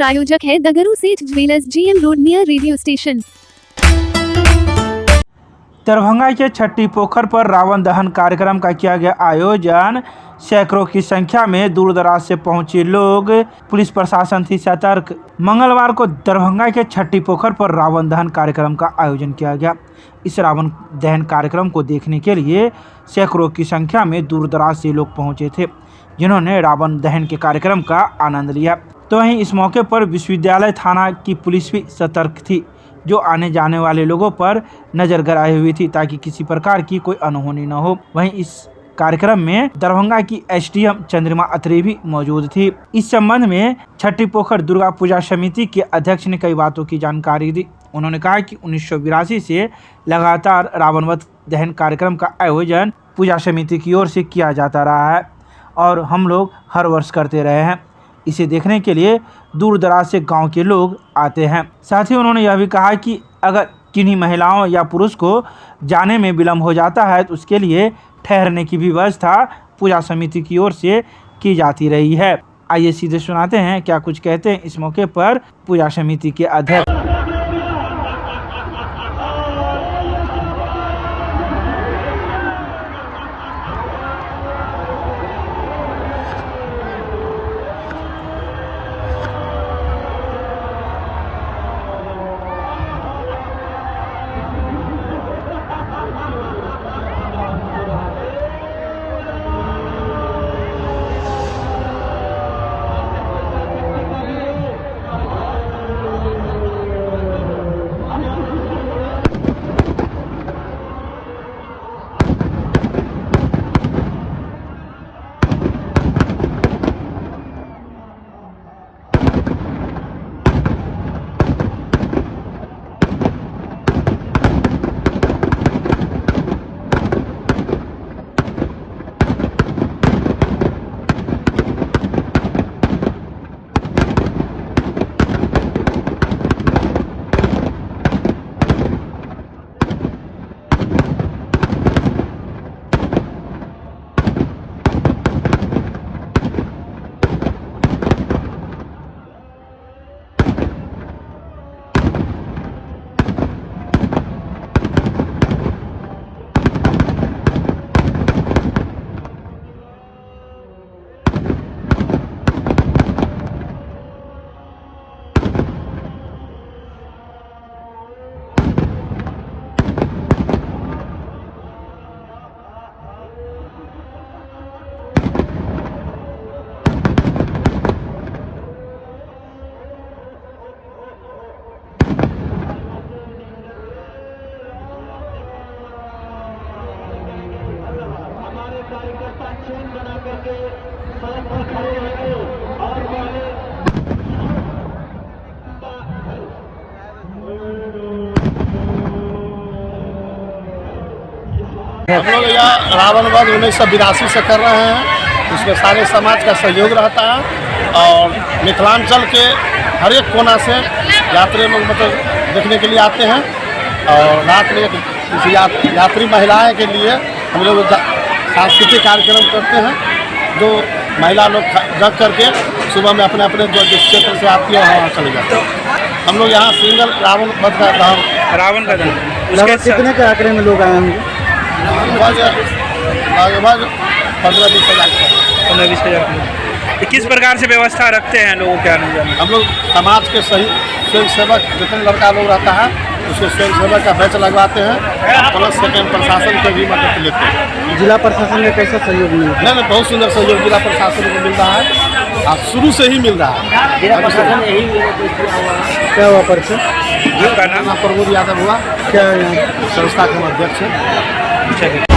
प्रायोजक है दगरू सेठ jewellers, GM road near radio station. Darbhanga के छठी पोखर पर रावण दहन कार्यक्रम का किया गया आयोजन। सैकड़ों की संख्या में दूर दराज से पहुंचे लोग, पुलिस प्रशासन थी सतर्क। मंगलवार को दरभंगा के छठी पोखर पर रावण दहन कार्यक्रम का आयोजन किया गया। इस रावण दहन कार्यक्रम को देखने के लिए सैकड़ों की संख्या में दूर दराज से लोग पहुंचे थे, जिन्होंने रावण दहन के कार्यक्रम का आनंद लिया। तो वहीं इस मौके पर विश्वविद्यालय थाना की पुलिस भी सतर्क थी, जो आने जाने वाले लोगों पर नजर गड़ाई हुई थी ताकि किसी प्रकार की कोई अनहोनी न हो। वहीं इस कार्यक्रम में दरभंगा की SDM चंद्रिमा अत्री भी मौजूद थी। इस संबंध में छठी पोखर दुर्गा पूजा समिति के अध्यक्ष ने कई बातों की जानकारी दी। उन्होंने कहा कि 1982 से लगातार रावण वध दहन कार्यक्रम का आयोजन पूजा समिति की ओर से किया जाता रहा है और हम लोग हर वर्ष करते रहे हैं। इसे देखने के लिए दूर दराज से गांव के लोग आते हैं। साथ ही उन्होंने यह भी कहा कि अगर किन्हीं महिलाओं या पुरुष को जाने में विलम्ब हो जाता है तो उसके लिए ठहरने की भी व्यवस्था पूजा समिति की ओर से की जाती रही है। आइए सीधे सुनाते हैं क्या कुछ कहते हैं इस मौके पर पूजा समिति के अध्यक्ष। हम लोग यहाँ रावण वध 1982 से कर रहे हैं। इसमें सारे समाज का सहयोग रहता है और मिथिलांचल के हर एक कोना से यात्री लोग मतलब देखने के लिए आते हैं। और रात में इस यात्री महिलाएं के लिए हम लोग सांस्कृतिक कार्यक्रम करते हैं, जो महिला लोग जग करके सुबह में अपने अपने जो क्षेत्र से आती है वहाँ चले जाते हैं। हम लोग यहाँ सिंगल रावण वध का रावण का लगभग कितने के आंकड़े में लोग आए होंगे? लगभग 15-20 हज़ार। किस प्रकार से व्यवस्था रखते हैं लोगों के आने जाने? हम लोग समाज के सही स्वयं सेवक जितने लड़का लोग रहता है उसको स्वयं सेवक का बैच लगवाते हैं, प्लस सेकेंड प्रशासन के भी मदद लेते हैं। जिला प्रशासन का कैसा सहयोग मिला? नहीं, बहुत सुंदर सहयोग जिला प्रशासन को मिल रहा है और शुरू से ही मिल रहा है। जिला प्रशासन यही क्या हुआ परिचय? आपका नाम? प्रमोद यादव हुआ, क्या संस्था के अध्यक्ष है। अच्छा।